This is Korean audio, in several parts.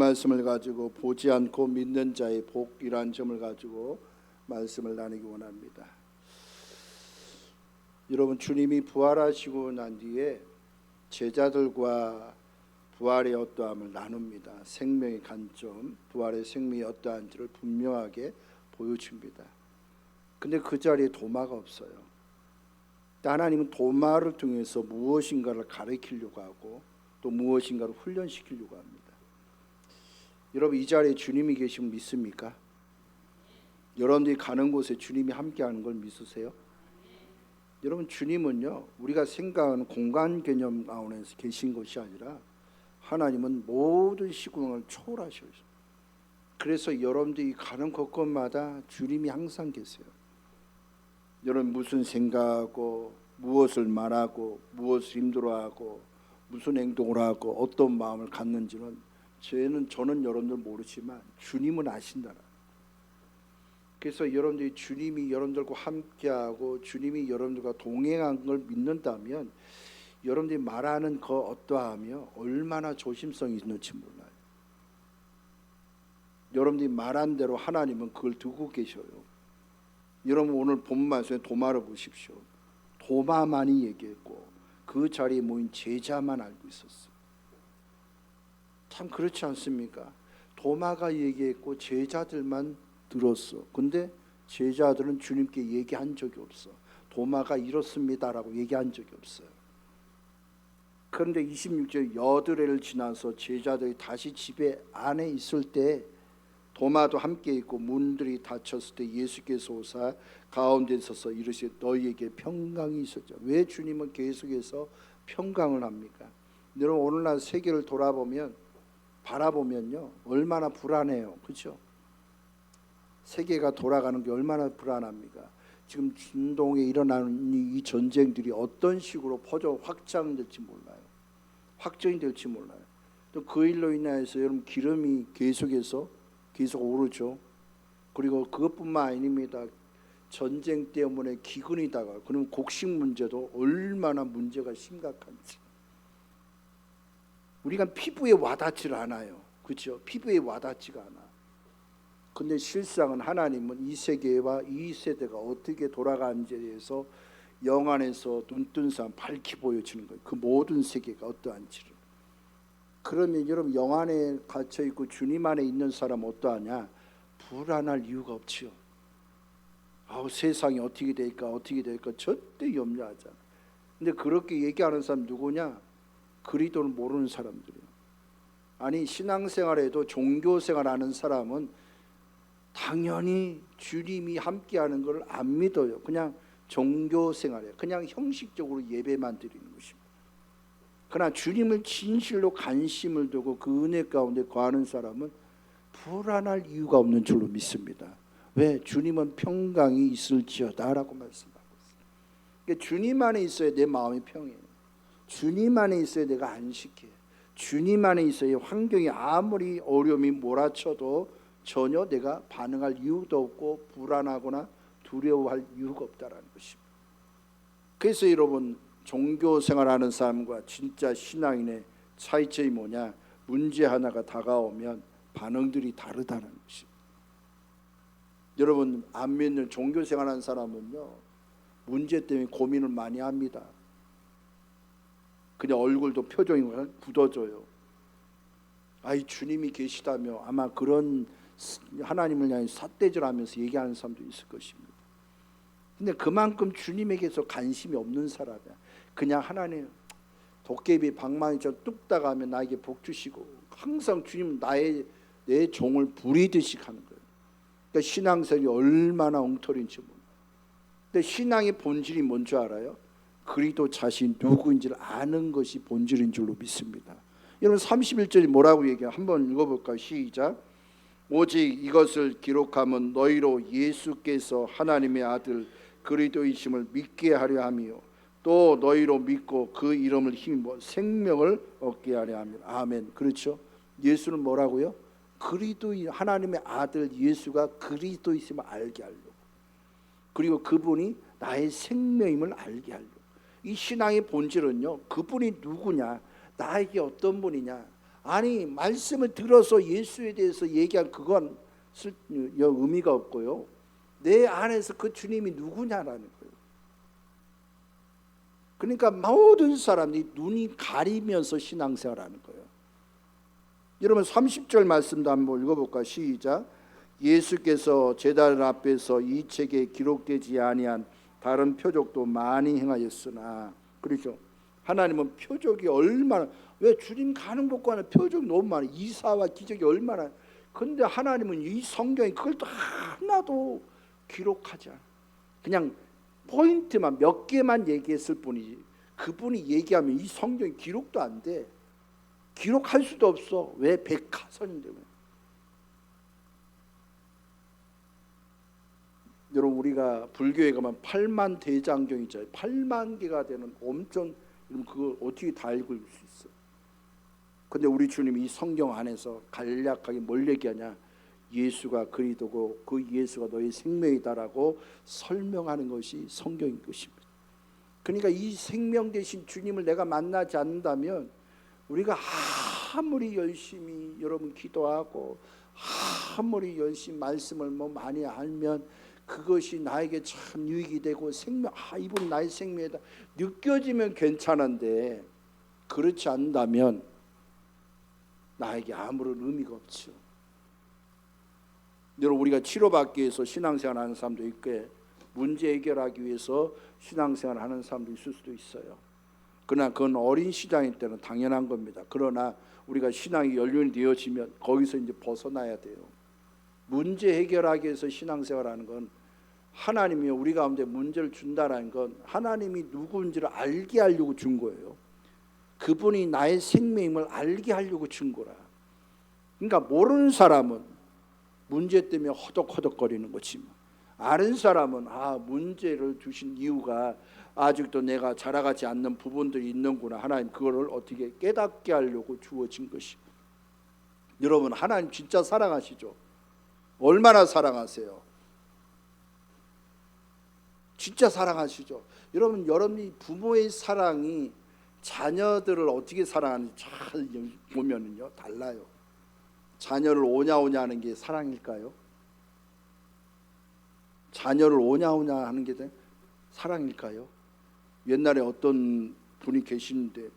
말씀을 가지고 보지 않고 믿는 자의 복이란 점을 가지고 말씀을 나누기 원합니다. 여러분, 주님이 부활하시고 난 뒤에 제자들과 부활의 어떠함을 나눕니다. 생명의 관점, 부활의 생명이 어떠한지를 분명하게 보여줍니다. 근데 그 자리에 도마가 없어요. 하나님은 도마를 통해서 무엇인가를 가르치려고 하고 또 무엇인가를 훈련시키려고 합니다. 여러분, 이 자리에 주님이 계시면 믿습니까? 여러분들이 가는 곳에 주님이 함께하는 걸 믿으세요? 여러분, 주님은요, 우리가 생각하는 공간 개념 안에서 계신 것이 아니라 하나님은 모든 시공을 초월하셔요. 그래서 여러분들이 가는 곳곳마다 주님이 항상 계세요. 여러분, 무슨 생각하고 무엇을 말하고 무엇을 힘들어하고 무슨 행동을 하고 어떤 마음을 갖는지는 저는 여러분들 모르지만 주님은 아신다라. 그래서 여러분들이 주님이 여러분들과 함께하고 주님이 여러분들과 동행한 걸 믿는다면 여러분들이 말하는 그 어떠하며 얼마나 조심성이 있는지 몰라요. 여러분들이 말한 대로 하나님은 그걸 두고 계셔요. 여러분, 오늘 본 말씀에 도마를 보십시오. 도마만이 얘기했고 그 자리에 모인 제자만 알고 있었어요. 참 그렇지 않습니까? 도마가 얘기했고 제자들만 들었어. 근데 제자들은 주님께 얘기한 적이 없어. 도마가 이렇습니다라고 얘기한 적이 없어요. 그런데 26절 여드레를 지나서 제자들이 다시 집에 안에 있을 때 도마도 함께 있고 문들이 닫혔을 때 예수께서 오사 가운데 서서 이르시되 너희에게 평강이 있었죠. 왜 주님은 계속해서 평강을 합니까? 여러분, 오늘날 세계를 바라보면요 얼마나 불안해요. 그렇죠? 세계가 돌아가는 게 얼마나 불안합니까? 지금 중동에 일어나는 이 전쟁들이 어떤 식으로 확장될지 몰라요. 확정이 될지 몰라요. 또 그 일로 인해서 여러분 기름이 계속 오르죠. 그리고 그것뿐만 아닙니다. 전쟁 때문에 기근이다가 그럼 곡식 문제도 얼마나 문제가 심각한지. 우리가 피부에 와닿지를 않아요. 그렇죠? 피부에 와닿지가 않아. 근데 실상은 하나님은 이 세계와 이 세대가 어떻게 돌아가는지에 대해서 영안에서 눈뜬 사람 밝히 보여주는 거예요. 그 모든 세계가 어떠한지를. 그러면 여러분, 영안에 갇혀 있고 주님 안에 있는 사람 어떠하냐? 불안할 이유가 없지요. 세상이 어떻게 될까 절대 염려하지 않아. 근데 그렇게 얘기하는 사람 누구냐? 그리스도를 모르는 사람들이에요. 아니, 신앙생활에도 종교생활하는 사람은 당연히 주님이 함께하는 걸 안 믿어요. 그냥 종교생활이에요. 그냥 형식적으로 예배만 드리는 것입니다. 그러나 주님을 진실로 관심을 두고 그 은혜 가운데 거하는 사람은 불안할 이유가 없는 줄로 믿습니다. 왜? 주님은 평강이 있을지어다라고 말씀하고 있어요. 그러니까 주님 안에 있어야 내 마음이 평해요. 주님 안에 있어야 내가 안식해요. 주님 안에 있어야 환경이 아무리 어려움이 몰아쳐도 전혀 내가 반응할 이유도 없고 불안하거나 두려워할 이유가 없다라는 것입니다. 그래서 여러분, 종교 생활하는 사람과 진짜 신앙인의 차이점이 뭐냐? 문제 하나가 다가오면 반응들이 다르다는 것입니다. 여러분, 안 믿는 종교 생활하는 사람은요 문제 때문에 고민을 많이 합니다. 그냥 얼굴도 표정이 굳어져요. 주님이 계시다며 아마 그런 하나님을 향해 삿대질하면서 얘기하는 사람도 있을 것입니다. 근데 그만큼 주님에게서 관심이 없는 사람이야. 그냥 하나님 도깨비 방망이처럼 뚝딱 하면 나에게 복 주시고 항상 주님은 내 종을 부리듯이 하는 거예요. 그러니까 신앙생활이 얼마나 엉터리인지 몰라요. 근데 신앙의 본질이 뭔지 알아요? 그리스도 자신 누구인지를 아는 것이 본질인 줄로 믿습니다. 여러분, 31절이 뭐라고 얘기해요? 한번 읽어볼까요? 시작. 오직 이것을 기록하면 너희로 예수께서 하나님의 아들 그리스도이심을 믿게 하려 함이요 또 너희로 믿고 그 이름을 힘입어 생명을 얻게 하려 함이라. 아멘. 그렇죠? 예수는 뭐라고요? 그리스도, 하나님의 아들 예수가 그리스도이심을 알게 하려고, 그리고 그분이 나의 생명임을 알게 하려고. 이 신앙의 본질은요 그분이 누구냐, 나에게 어떤 분이냐, 아니 말씀을 들어서 예수에 대해서 얘기한 그건 의미가 없고요. 내 안에서 그 주님이 누구냐라는 거예요. 그러니까 모든 사람들이 눈이 가리면서 신앙생활하는 거예요. 여러분 30절 말씀도 한번 읽어볼까? 시작. 예수께서 제단 앞에서 이 책에 기록되지 아니한 다른 표적도 많이 행하였으나, 그렇죠? 하나님은 표적이 얼마나, 왜 주님 가는 곳과 표적이 너무 많아요. 이사와 기적이 얼마나. 근데 하나님은 이 성경에 그걸 또 하나도 기록하지 않아요. 그냥 포인트만 몇 개만 얘기했을 뿐이지, 그분이 얘기하면 이 성경이 기록도 안 돼. 기록할 수도 없어. 왜? 백화선인데. 여러분 우리가 불교에 가면 8만 대장경이 있잖아요. 8만 개가 되는 엄청, 그걸 어떻게 다 읽을 수 있어? 근데 우리 주님이 이 성경 안에서 간략하게 뭘 얘기하냐? 예수가 그리스도고 그 예수가 너의 생명이다라고 설명하는 것이 성경인 것입니다. 그러니까 이 생명 되신 주님을 내가 만나지 않는다면 우리가 아무리 열심히 여러분 기도하고 아무리 열심히 말씀을 많이 알면 그것이 나에게 참 유익이 되고 생명, 이분 나의 생명이다 느껴지면 괜찮은데, 그렇지 않다면 나에게 아무런 의미가 없죠. 여러분 우리가 치료받기 위해서 신앙생활 하는 사람도 있고 문제 해결하기 위해서 신앙생활 하는 사람도 있을 수도 있어요. 그러나 그건 어린 시장일 때는 당연한 겁니다. 그러나 우리가 신앙이 연륜이 되어지면 거기서 이제 벗어나야 돼요. 문제 해결하기 위해서 신앙생활하는 건, 하나님이 우리 가운데 문제를 준다라는 건 하나님이 누구인지를 알게 하려고 준 거예요. 그분이 나의 생명임을 알게 하려고 준 거라. 그러니까 모르는 사람은 문제 때문에 허덕허덕거리는 거지만, 아는 사람은 문제를 주신 이유가 아직도 내가 자라가지 않는 부분들이 있는구나, 하나님 그거를 어떻게 깨닫게 하려고 주어진 것이. 여러분 하나님 진짜 사랑하시죠? 얼마나 사랑하세요? 진짜 사랑하시죠? 여러분이 부모의 사랑이 자녀들을 어떻게 사랑하는지 잘 보면은요 달라요. 자녀를 오냐오냐 하는 게 사랑일까요? 자녀를 오냐오냐 하는 게 사랑일까요? 옛날에 어떤 분이 계시는데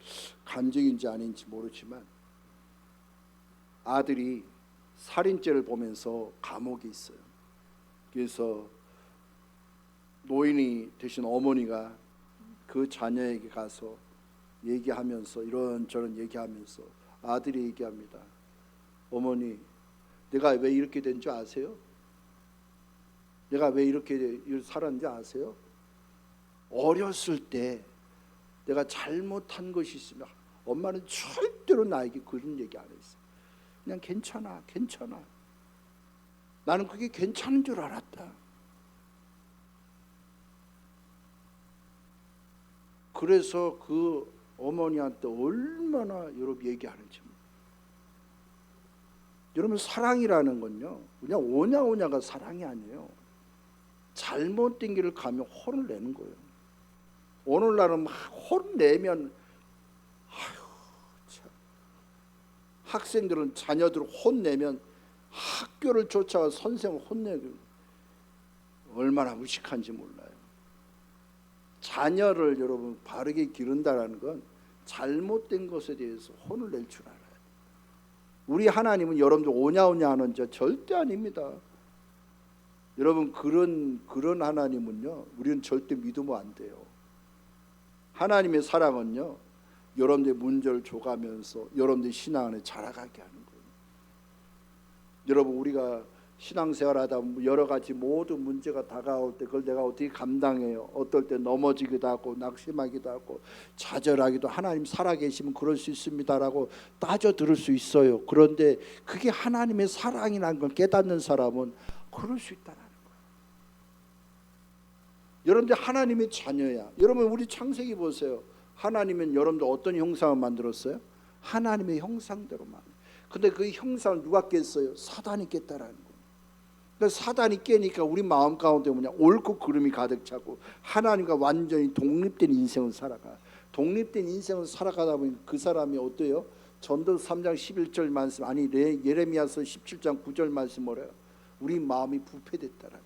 간증인지 아닌지 모르지만 아들이 살인죄를 보면서 감옥에 있어요. 그래서 노인이 되신 어머니가 그 자녀에게 가서 얘기하면서 이런저런 얘기하면서 아들이 얘기합니다. 어머니, 내가 왜 이렇게 된 줄 아세요? 내가 왜 이렇게 살았는지 아세요? 어렸을 때 내가 잘못한 것이 있으면 엄마는 절대로 나에게 그런 얘기 안 했어. 그냥 괜찮아, 괜찮아. 나는 그게 괜찮은 줄 알았다. 그래서 그 어머니한테 얼마나 여러분 얘기하는지. 여러분 사랑이라는 건요 그냥 오냐오냐가 사랑이 아니에요. 잘못된 길을 가면 혼을 내는 거예요. 오늘날은 막 혼내면 참. 학생들은 자녀들을 혼내면 학교를 쫓아가 선생을 혼내고 얼마나 무식한지 몰라요. 자녀를 여러분 바르게 기른다라는 건 잘못된 것에 대해서 혼을 낼 줄 알아요. 우리 하나님은 여러분들 오냐오냐 하는 자 절대 아닙니다. 여러분 그런 하나님은요 우리는 절대 믿으면 안 돼요. 하나님의 사랑은요 여러분들 문제를 줘가면서 여러분들 신앙 안에 자라가게 하는 거예요. 여러분 우리가 신앙생활하다 여러 가지 모든 문제가 다가올 때 그걸 내가 어떻게 감당해요? 어떨 때 넘어지기도 하고 낙심하기도 하고 좌절하기도, 하나님 살아계시면 그럴 수 있습니다라고 따져 들을 수 있어요. 그런데 그게 하나님의 사랑이라는 걸 깨닫는 사람은 그럴 수 있다는 거예요. 여러분들 하나님의 자녀야. 여러분 우리 창세기 보세요. 하나님은 여러분들 어떤 형상을 만들었어요? 하나님의 형상대로 만들었어요. 근데 그 형상을 누가 깼어요? 사단이 깼다라는 거예요. 그러니까 사단이 깨니까 우리 마음 가운데 뭐냐? 옳고 그름이 가득 차고 하나님과 완전히 독립된 인생을 살아가. 독립된 인생을 살아가다 보니 그 사람이 어때요? 전도 3장 11절 말씀, 아니 예레미야서 17장 9절 말씀 뭐래요? 우리 마음이 부패됐다라는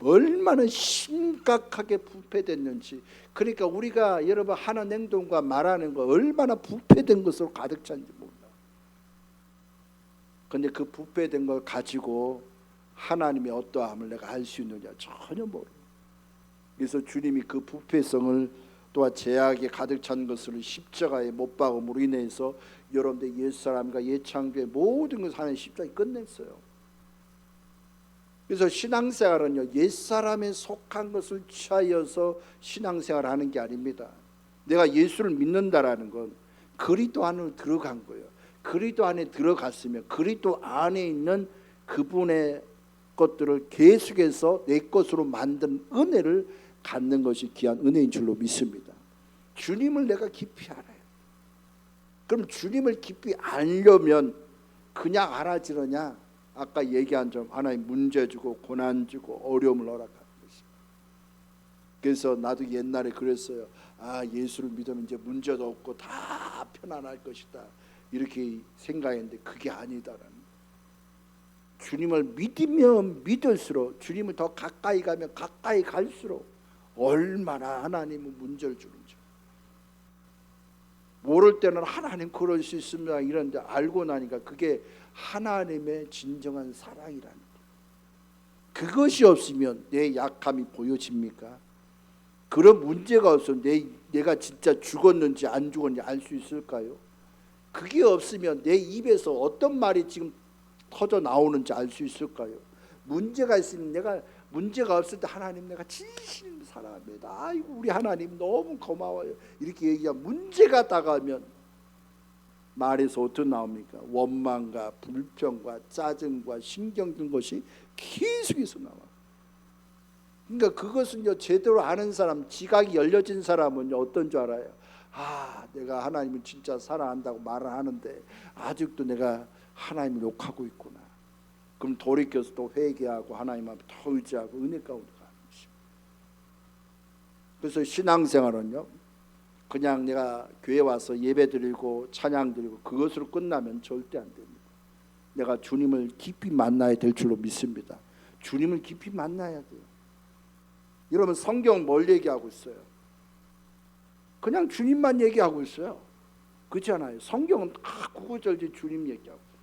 거예요. 얼마나 심각하게 부패됐는지. 그러니까 우리가 여러분 하는 행동과 말하는 거 얼마나 부패된 것으로 가득 찬지 몰라. 근데 그 부패된 걸 가지고 하나님의 어떠함을 내가 알 수 있느냐? 전혀 모르. 그래서 주님이 그 부패성을 또한 죄악에 가득 찬 것을 십자가에 못 박음으로 인해서 여러분들 옛사람과 옛창조의 모든 것을 하나님 십자가에 끝냈어요. 그래서 신앙생활은요, 옛사람에 속한 것을 취하여서 신앙생활을 하는 게 아닙니다. 내가 예수를 믿는다라는 건 그리스도 안으로 들어간 거예요. 그리스도 안에 들어갔으면 그리스도 안에 있는 그분의 것들을 계속해서 내 것으로 만든 은혜를 갖는 것이 귀한 은혜인 줄로 믿습니다. 주님을 내가 깊이 알아요. 그럼 주님을 깊이 알려면 그냥 알아지느냐? 아까 얘기한 점, 하나님 문제 주고 고난 주고 어려움을 허락하는 것입니다. 그래서 나도 옛날에 그랬어요. 아, 예수를 믿으면 이제 문제도 없고 다 편안할 것이다, 이렇게 생각했는데 그게 아니다라는 거예요. 주님을 믿으면 믿을수록, 주님을 더 가까이 가면 가까이 갈수록 얼마나 하나님은 문제를 주는지. 모를 때는 하나님 그럴 수 있습니다 이런데 알고 나니까 그게 하나님의 진정한 사랑이라는 거예요. 그것이 없으면 내 약함이 보여집니까? 그런 문제가 없으면 내가 진짜 죽었는지 안 죽었는지 알 수 있을까요? 그게 없으면 내 입에서 어떤 말이 지금 터져 나오는지 알 수 있을까요? 문제가 있으면, 내가 문제가 없을 때 하나님 내가 진심 사랑합니다, 아이고 우리 하나님 너무 고마워요, 이렇게 얘기하면 문제가 다가오면 말에서 어떻게 나옵니까? 원망과 불평과 짜증과 신경 든 것이 계속해서 나와. 그러니까 그것은요, 제대로 아는 사람, 지각이 열려진 사람은 어떤 줄 알아요? 아, 내가 하나님을 진짜 사랑한다고 말을 하는데 아직도 내가 하나님을 욕하고 있구나. 그럼 돌이켜서 또 회개하고 하나님 앞에 더 의지하고 은혜 가운데 가는 것입니다. 그래서 신앙생활은요, 그냥 내가 교회 와서 예배 드리고 찬양 드리고 그것으로 끝나면 절대 안 됩니다. 내가 주님을 깊이 만나야 될 줄로 믿습니다. 주님을 깊이 만나야 돼요. 여러분, 성경 뭘 얘기하고 있어요? 그냥 주님만 얘기하고 있어요. 그렇지 않아요? 성경은 다 구구절절 주님 얘기하고 있어요.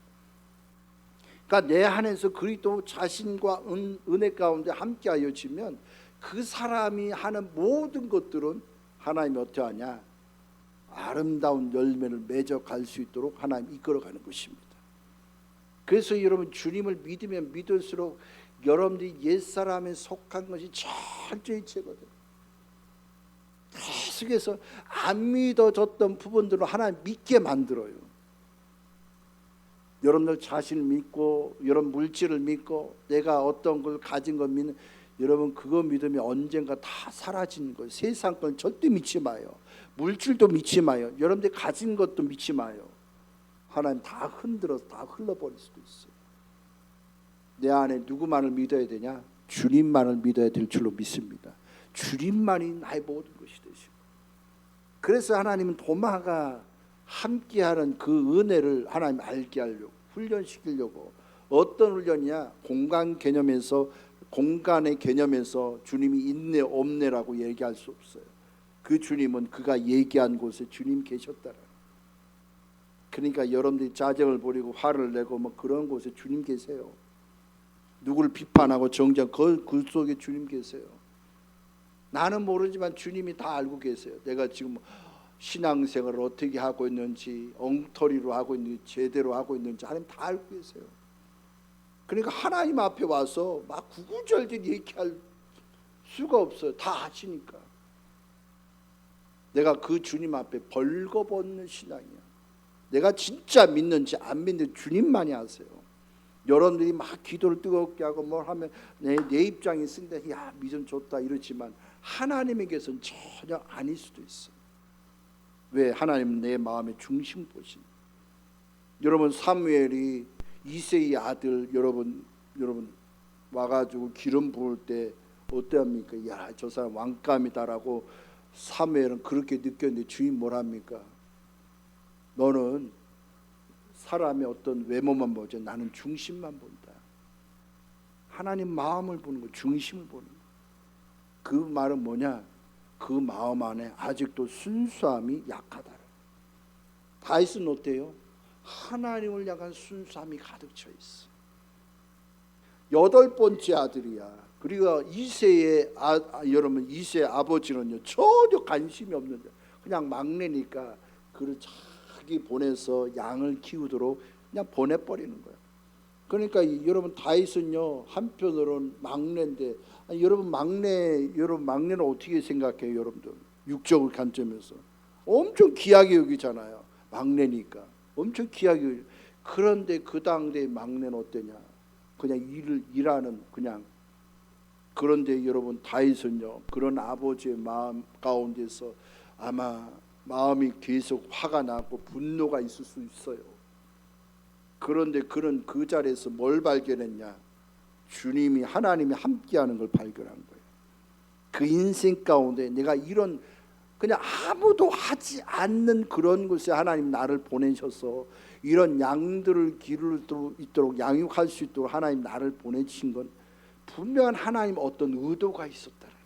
그러니까 내 안에서 그리스도 자신과 은혜 가운데 함께하여지면 그 사람이 하는 모든 것들은 하나님이 어떻게 하냐? 아름다운 열매를 맺어갈 수 있도록 하나님 이끌어가는 것입니다. 그래서 여러분, 주님을 믿으면 믿을수록 여러분들이 옛사람에 속한 것이 철저히 제거돼요. 계속해서 안 믿어졌던 부분들을 하나님 믿게 만들어요. 여러분들 자신을 믿고, 여러분 물질을 믿고, 내가 어떤 걸 가진 걸 믿는, 여러분 그거 믿으면 언젠가 다 사라지는 거예요. 세상 건 절대 믿지 마요. 물질도 믿지 마요. 여러분들 가진 것도 믿지 마요. 하나님 다 흔들어서 다 흘러버릴 수도 있어요. 내 안에 누구만을 믿어야 되냐? 주님만을 믿어야 될 줄로 믿습니다. 주님만이 나의 모든 것이 되시고, 그래서 하나님은 도마가 함께하는 그 은혜를 하나님 알게 하려고 훈련시키려고. 어떤 훈련이냐? 공간의 개념에서 주님이 있네 없네라고 얘기할 수 없어요. 그 주님은 그가 얘기한 곳에 주님 계셨다라. 그러니까 여러분들이 짜증을 부리고 화를 내고 뭐 그런 곳에 주님 계세요. 누구를 비판하고 정죄한 그 속에 주님 계세요. 나는 모르지만 주님이 다 알고 계세요. 내가 지금 신앙생활을 어떻게 하고 있는지, 엉터리로 하고 있는지, 제대로 하고 있는지 하나님 다 알고 계세요. 그러니까 하나님 앞에 와서 막 구구절절 얘기할 수가 없어요. 다 아시니까. 내가 그 주님 앞에 벌거벗는 신앙이야. 내가 진짜 믿는지 안 믿는지 주님만이 아세요. 여러분들이 막 기도를 뜨겁게 하고 뭘 하면 내 입장이 있는데 야 믿음 좋다 이러지만 하나님에게서는 전혀 아닐 수도 있어요. 왜? 하나님은 내 마음의 중심 보신. 여러분, 사무엘이 이새의 아들 여러분 와가지고 기름 부을 때 어떠합니까? 야, 저 사람 왕감이다라고 사무엘은 그렇게 느꼈는데 주님 뭐랍니까? 너는 사람의 어떤 외모만 보지 나는 중심만 본다. 하나님 마음을 보는 거, 중심을 보는 거. 그 말은 뭐냐? 그 마음 안에 아직도 순수함이 약하다. 다윗은 어때요? 하나님을 향한 순수함이 가득 차 있어. 8번째 아들이야. 그리고 이세의 여러분 이세의 아버지는요 전혀 관심이 없는 그냥 막내니까 그를 자기 보내서 양을 키우도록 그냥 보내버리는 거야. 그러니까 여러분 다윗은요 한편으로는 막내인데 여러분 막내는 어떻게 생각해요? 여러분들 육적을 관점에서 엄청 귀하게 여기잖아요. 막내니까 엄청 귀하게 여기. 그런데 그 당대의 막내는 어떠냐? 그냥 일하는 그냥. 그런데 여러분 다윗은요 그런 아버지의 마음 가운데서 아마 마음이 계속 화가 나고 분노가 있을 수 있어요. 그런데 그는 그 자리에서 뭘 발견했냐? 주님이 하나님이 함께하는 걸 발견한 거예요. 그 인생 가운데 내가 이런 그냥 아무도 하지 않는 그런 곳에 하나님 나를 보내셔서 이런 양들을 기를 수 있도록 양육할 수 있도록 하나님 나를 보내신 건 분명한 하나님 어떤 의도가 있었다는 거예요.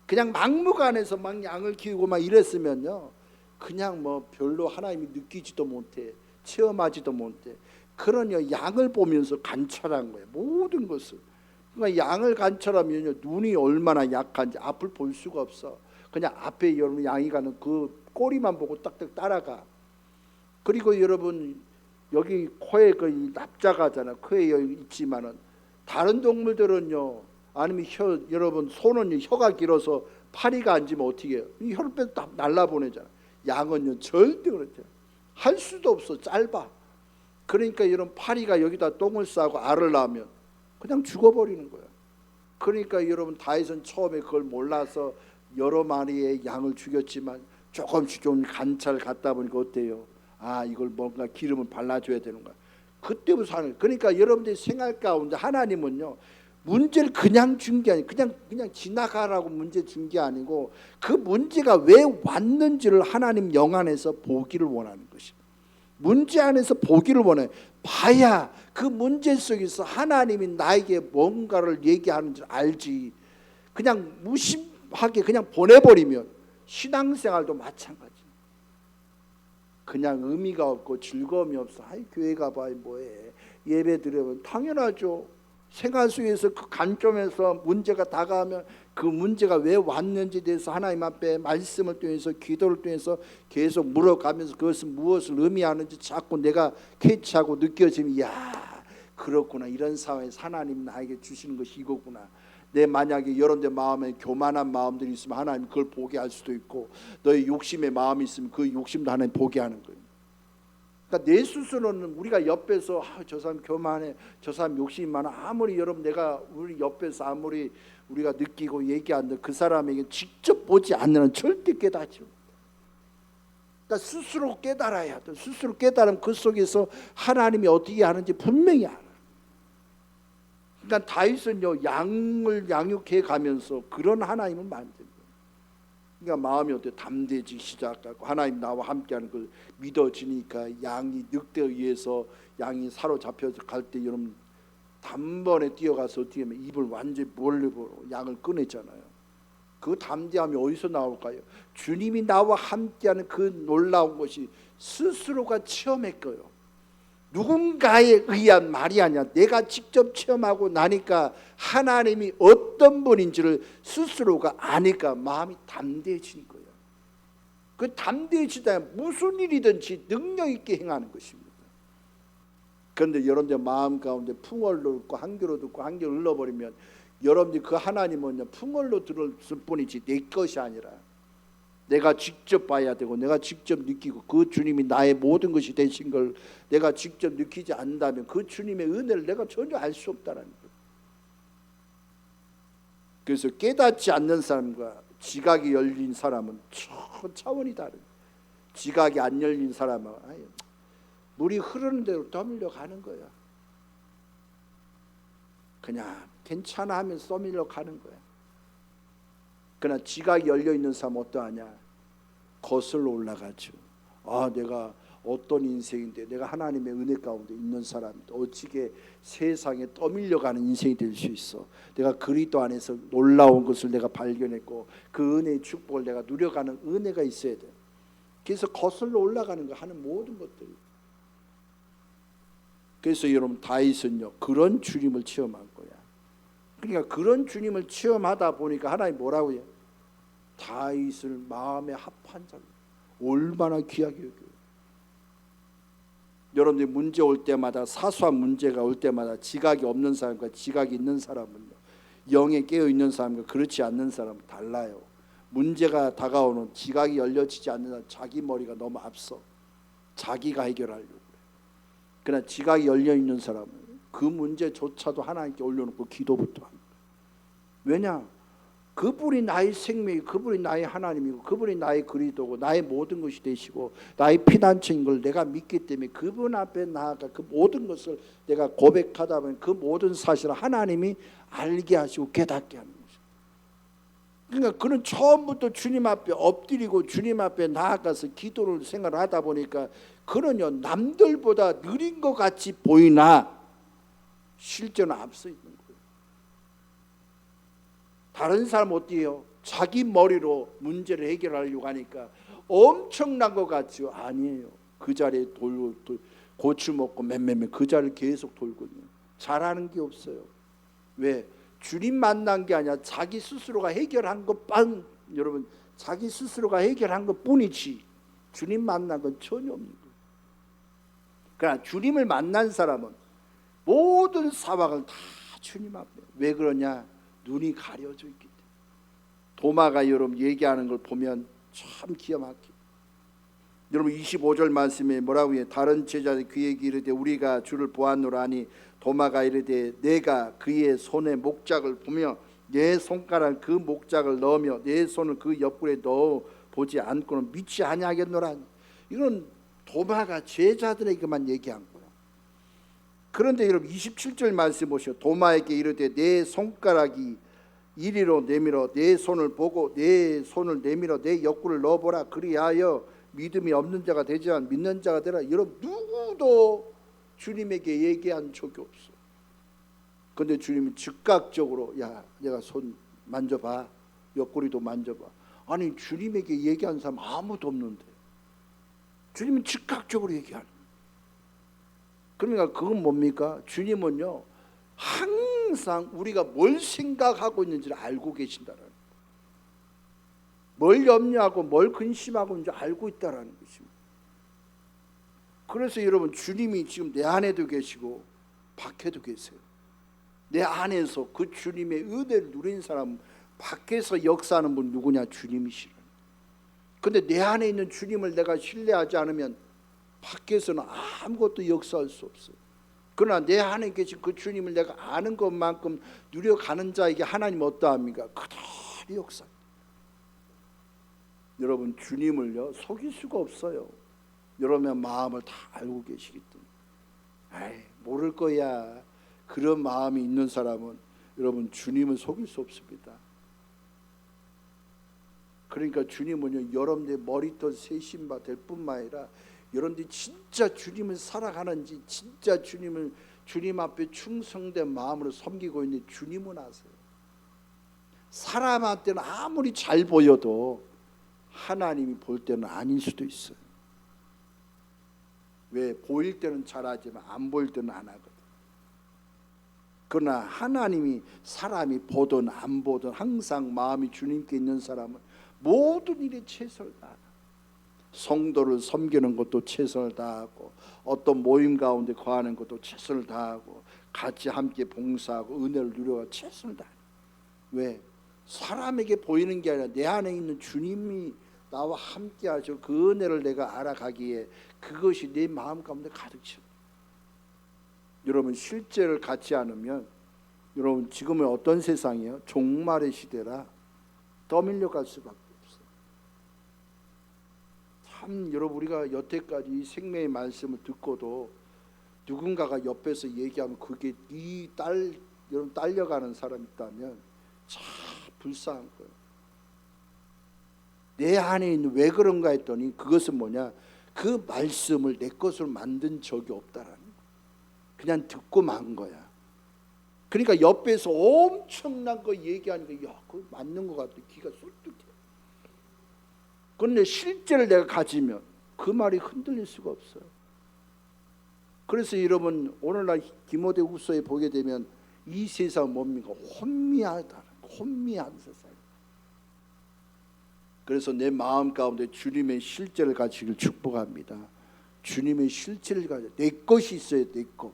그냥 막무가내서 막 양을 키우고 막 이랬으면요 그냥 뭐 별로 하나님이 느끼지도 못해 체험하지도 못해. 그러니 양을 보면서 관찰한 거예요. 모든 것을. 그러니까 양을 관찰하면요 눈이 얼마나 약한지 앞을 볼 수가 없어. 그냥 앞에 여러분 양이 가는 그 꼬리만 보고 딱딱 따라가. 그리고 여러분 여기 코에 그 납작하잖아. 코에 여기 있지만은 다른 동물들은요 아니면 여러분 소는 혀가 길어서 파리가 앉으면 어떻게 해요? 이 혀를 빼서 다 날라보내잖아. 양은요 절대 그렇죠. 할 수도 없어. 짧아. 그러니까 이런 파리가 여기다 똥을 싸고 알을 낳으면 그냥 죽어버리는 거야. 그러니까 여러분 다윗은 처음에 그걸 몰라서 여러 마리의 양을 죽였지만 조금씩 좀 관찰 갖다 보니까 어때요? 아 이걸 뭔가 기름을 발라줘야 되는 거야. 그때부터 하는. 그러니까 여러분들이 생활 가운데 하나님은요 문제를 그냥 준 게 아니고 그냥 지나가라고 문제 준 게 아니고 그 문제가 왜 왔는지를 하나님 영 안에서 보기를 원하는 것입니다. 문제 안에서 보기를 원해. 봐야 그 문제 속에서 하나님이 나에게 뭔가를 얘기하는 줄 알지. 그냥 무심하게 그냥 보내버리면 신앙생활도 마찬가지. 그냥 의미가 없고 즐거움이 없어. 아이 교회 가봐 뭐해. 예배 드리면 당연하죠. 생활 속에서 그 관점에서 문제가 다가오면 그 문제가 왜 왔는지에 대해서 하나님 앞에 말씀을 통해서 기도를 통해서 계속 물어가면서 그것은 무엇을 의미하는지 자꾸 내가 캐치하고 느껴지면 야 그렇구나. 이런 상황에서 하나님 나에게 주시는 것이 이거구나. 내 만약에 여러분들 마음에 교만한 마음들이 있으면 하나님 그걸 보게 할 수도 있고 너의 욕심의 마음이 있으면 그 욕심도 하나님 보게 하는 거예요. 그러니까 내 스스로는 우리가 옆에서 저 사람 교만해, 저 사람 욕심이 많아. 아무리 여러분 내가 우리 옆에서 아무리 우리가 느끼고 얘기하는데 그 사람에게 직접 보지 않는 절대 깨닫지. 그러니까 스스로 깨달아야 돼. 스스로 깨달으면 그 속에서 하나님이 어떻게 하는지 분명히 알아. 그러니까 다윗은요 양을 양육해 가면서 그런 하나님을 만든 거예요. 그러니까 마음이 어때? 담대해지기 시작하고 하나님 나와 함께하는 걸 믿어지니까 양이 늑대에 의해서 양이 사로잡혀서 갈 때 여러분 단번에 뛰어가서 어떻게 하면 입을 완전히 벌리고 양을 꺼냈잖아요. 그 담대함이 어디서 나올까요? 주님이 나와 함께하는 그 놀라운 것이 스스로가 체험했고요. 누군가에 의한 말이 아니야. 내가 직접 체험하고 나니까 하나님이 어떤 분인지를 스스로가 아니까 마음이 담대해진 거예요. 그 담대해지다 무슨 일이든지 능력 있게 행하는 것입니다. 그런데 여러분들 마음 가운데 풍월로 듣고 한겨로 듣고 한겨로 흘러버리면 여러분들 그 하나님은 풍월로 들었을 뿐이지 내 것이 아니라 내가 직접 봐야 되고 내가 직접 느끼고 그 주님이 나의 모든 것이 되신 걸 내가 직접 느끼지 않는다면 그 주님의 은혜를 내가 전혀 알 수 없다는 거예요. 그래서 깨닫지 않는 사람과 지각이 열린 사람은 차원이 다른. 지각이 안 열린 사람은 물이 흐르는 대로 떠밀려 가는 거야. 그냥 괜찮아 하면 떠밀려 가는 거야. 그러나 지각이 열려 있는 사람은 어떠하냐? 거슬러 올라가죠. 내가 어떤 인생인데 내가 하나님의 은혜 가운데 있는 사람인데 어찌게 세상에 떠밀려가는 인생이 될 수 있어. 내가 그리스도 안에서 놀라운 것을 내가 발견했고 그 은혜의 축복을 내가 누려가는 은혜가 있어야 돼. 그래서 거슬러 올라가는 거 하는 모든 것들이. 그래서 여러분 다윗은요 그런 주님을 체험한 거야. 그러니까 그런 주님을 체험하다 보니까 하나님 뭐라고 해요? 다윗을 마음에 합한 자. 얼마나 귀하게 여겨요. 여러분들이 문제 올 때마다 사소한 문제가 올 때마다 지각이 없는 사람과 지각이 있는 사람은요 영에 깨어있는 사람과 그렇지 않는 사람은 달라요. 문제가 다가오는 지각이 열려지지 않는 사람 자기 머리가 너무 앞서 자기가 해결하려고 그래요. 그러나 지각이 열려있는 사람은 그 문제조차도 하나님께 올려놓고 기도부터 합니다. 왜냐? 그분이 나의 생명이고 그분이 나의 하나님이고 그분이 나의 그리스도고 나의 모든 것이 되시고 나의 피난처인 걸 내가 믿기 때문에 그분 앞에 나아가 그 모든 것을 내가 고백하다 보면 그 모든 사실을 하나님이 알게 하시고 깨닫게 하는 것이죠. 그러니까 그는 처음부터 주님 앞에 엎드리고 주님 앞에 나아가서 기도를 생활하다 보니까 그는요 남들보다 느린 것 같이 보이나 실제는 앞서 있는 거예요. 다른 사람 어때요? 자기 머리로 문제를 해결하려고 하니까 엄청난 것 같죠? 아니에요. 그 자리에 고추 먹고 맴매매 그 자리를 계속 돌거든요. 잘하는 게 없어요. 왜? 주님 만난 게 아니라 자기 스스로가 해결한 것뿐. 여러분 자기 스스로가 해결한 것뿐이지 주님 만난 건 전혀 없는 거예요. 그러나 주님을 만난 사람은 모든 사방을 다 주님 앞에. 왜 그러냐? 눈이 가려져 있기 때문에. 도마가 여러분 얘기하는 걸 보면 참 기가 막혀요. 여러분 25절 말씀에 뭐라고 해요? 다른 제자들이 그에게 이르되 우리가 주를 보았노라 하니 도마가 이르되 내가 그의 손에 목작을 보며 내 손가락 그 목작을 넣으며 내 손을 그 옆구리에 넣어 보지 않고는 믿지 아니하겠노라. 이건 도마가 제자들에게만 얘기한 거예요. 그런데 여러분 27절 말씀 보시오. 도마에게 이르되 내 손가락이 이리로 내밀어 내 손을 보고 내 손을 내밀어 내 옆구리를 넣어보라. 그리하여 믿음이 없는 자가 되지만 믿는 자가 되라. 여러분 누구도 주님에게 얘기한 적이 없어. 그런데 주님이 즉각적으로 야 내가 손 만져봐. 옆구리도 만져봐. 아니 주님에게 얘기한 사람 아무도 없는데 주님은 즉각적으로 얘기하는. 그러니까 그건 뭡니까? 주님은요 항상 우리가 뭘 생각하고 있는지를 알고 계신다는 거예요. 뭘 염려하고 뭘 근심하고 있는지 알고 있다는 것입니다. 그래서 여러분 주님이 지금 내 안에도 계시고 밖에도 계세요. 내 안에서 그 주님의 은혜를 누린 사람, 밖에서 역사하는 분 누구냐? 주님이시라. 근데 내 안에 있는 주님을 내가 신뢰하지 않으면 밖에서는 아무것도 역사할 수 없어요. 그러나 내 안에 계신 그 주님을 내가 아는 것만큼 누려가는 자에게 하나님 어떠합니까? 그대로 역사. 여러분 주님을요 속일 수가 없어요. 여러분 마음을 다 알고 계시기 때문에. 모를 거야. 그런 마음이 있는 사람은 여러분 주님을 속일 수 없습니다. 그러니까 주님은요 여러분의 머리털 세심바 될 뿐만 아니라 여러분들이 진짜 주님을 살아가는지 진짜 주님 앞에 충성된 마음으로 섬기고 있는 주님은 아세요. 사람한테는 아무리 잘 보여도 하나님이 볼 때는 아닐 수도 있어요. 왜? 보일 때는 잘하지만 안 보일 때는 안 하거든. 그러나 하나님이 사람이 보든 안 보든 항상 마음이 주님께 있는 사람은 모든 일에 최선을 다하고 성도를 섬기는 것도 최선을 다하고 어떤 모임 가운데 거하는 것도 최선을 다하고 같이 함께 봉사하고 은혜를 누려가 최선을 다하는. 왜? 사람에게 보이는 게 아니라 내 안에 있는 주님이 나와 함께 하셔 그 은혜를 내가 알아가기에 그것이 내 마음 가운데 가득 차. 여러분 실제를 갖지 않으면 여러분 지금은 어떤 세상이에요? 종말의 시대라 떠밀려갈 수밖에 없어요. 참 여러분 우리가 여태까지 이 생명의 말씀을 듣고도 누군가가 옆에서 얘기하면 그게 여러분 딸려가는 사람이 있다면 참 불쌍한 거예요. 내 안에 있는 왜 그런가 했더니 그것은 뭐냐? 그 말씀을 내 것으로 만든 적이 없다라는 거야. 그냥 듣고 만 거야. 그러니까 옆에서 엄청난 거 얘기하니까 야, 그거 맞는 것 같아. 귀가 쏠뚝해. 그런데 실제를 내가 가지면 그 말이 흔들릴 수가 없어요. 그래서 여러분 오늘날 디모데후서에 보게 되면 이 세상은 뭡니까? 혼미하다. 혼미한 세상. 그래서 내 마음 가운데 주님의 실제를 가지기를 축복합니다. 주님의 실제를 가져. 내 것이 있어요. 내 것.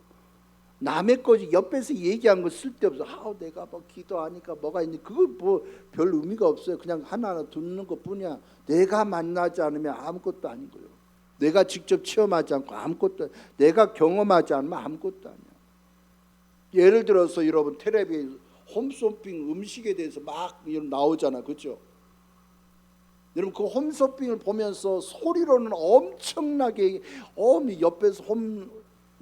남의 것이 옆에서 얘기한 거 쓸데없어. 내가 뭐 기도하니까 뭐가 있니? 그거 뭐 별 의미가 없어요. 그냥 하나하나 듣는 것뿐이야. 내가 만나지 않으면 아무것도 아니고요. 내가 직접 체험하지 않고 아무것도, 내가 경험하지 않으면 아무것도 아니야. 예를 들어서 여러분 텔레비에 홈쇼핑 음식에 대해서 막 나오잖아, 그렇죠? 여러분 그 홈쇼핑을 보면서 소리로는 엄청나게 옆에서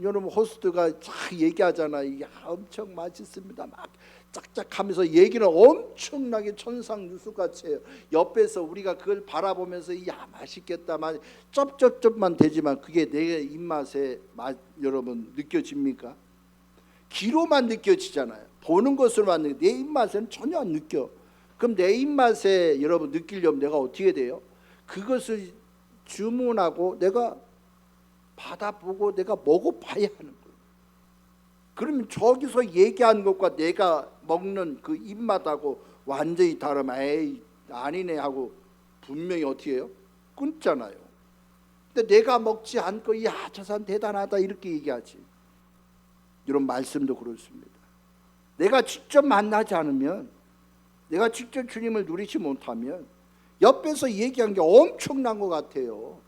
여러분 호스트가 쫙 얘기하잖아. 이게 엄청 맛있습니다. 막 짝짝하면서 얘기는 엄청나게 천상유수같이 해요. 옆에서 우리가 그걸 바라보면서 야 맛있겠다, 쩝쩝쩝만 되지만 그게 내 입맛에 여러분 느껴집니까? 귀로만 느껴지잖아요. 보는 것으로만 내 입맛에는 전혀 안 느껴. 그럼 내 입맛에 여러분 느끼려면 내가 어떻게 돼요? 그것을 주문하고 내가 받아보고 내가 먹어봐야 하는 거예요. 그러면 저기서 얘기하는 것과 내가 먹는 그 입맛하고 완전히 다르면 에이 아니네 하고 분명히 어떻게 해요? 끊잖아요. 근데 내가 먹지 않고 야 저 사람 대단하다 이렇게 얘기하지. 이런 말씀도 그렇습니다. 내가 직접 만나지 않으면, 내가 직접 주님을 누리지 못하면 옆에서 얘기한 게 엄청난 것 같아요.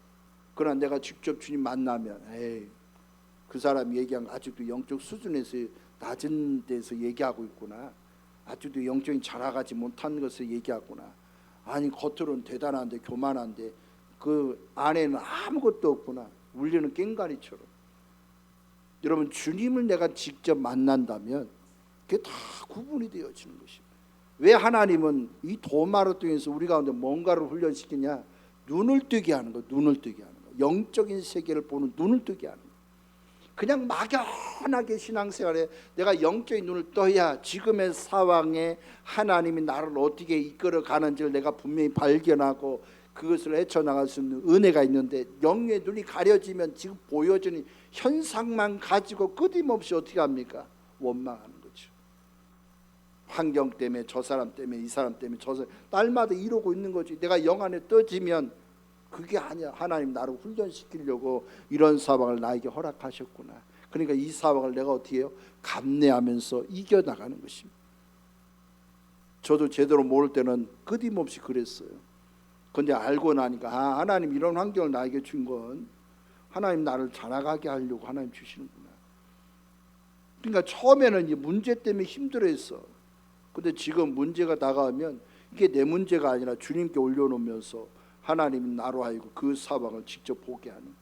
그러나 내가 직접 주님 만나면 에이 그 사람이 얘기한 거 아직도 영적 수준에서 낮은 데서 얘기하고 있구나. 아직도 영적인 자라가지 못한 것을 얘기하구나. 아니 겉으로는 대단한데 교만한데 그 안에는 아무것도 없구나. 울리는 꽹과리처럼. 여러분 주님을 내가 직접 만난다면 그게 다 구분이 되어지는 것입니다. 왜 하나님은 이 도마를 통해서 우리 가운데 뭔가를 훈련시키냐? 눈을 뜨게 하는 거, 눈을 뜨게 하는 거. 영적인 세계를 보는 눈을 뜨게 하는 거. 그냥 막연하게 신앙생활에 내가 영적인 눈을 떠야 지금의 상황에 하나님이 나를 어떻게 이끌어 가는지를 내가 분명히 발견하고 그것을 헤쳐나갈 수 있는 은혜가 있는데, 영의 눈이 가려지면 지금 보여지는 현상만 가지고 끊임없이 어떻게 합니까? 원망하는 거죠. 환경 때문에 저 사람 때문에 이 사람 때문에 저 사람, 날마다 이러고 있는 거지. 내가 영 안에 떠지면 그게 아니야. 하나님 나를 훈련시키려고 이런 상황을 나에게 허락하셨구나. 그러니까 이 상황을 내가 어떻게 해요? 감내하면서 이겨나가는 것입니다. 저도 제대로 모를 때는 끊임없이 그랬어요. 근데 알고 나니까 하나님 이런 환경을 나에게 준 건 하나님 나를 자라가게 하려고 하나님 주시는구나. 그러니까 처음에는 이 문제 때문에 힘들어했어. 근데 지금 문제가 다가오면 이게 내 문제가 아니라 주님께 올려놓으면서 하나님이 나로 하여금 그 상황을 직접 보게 하는,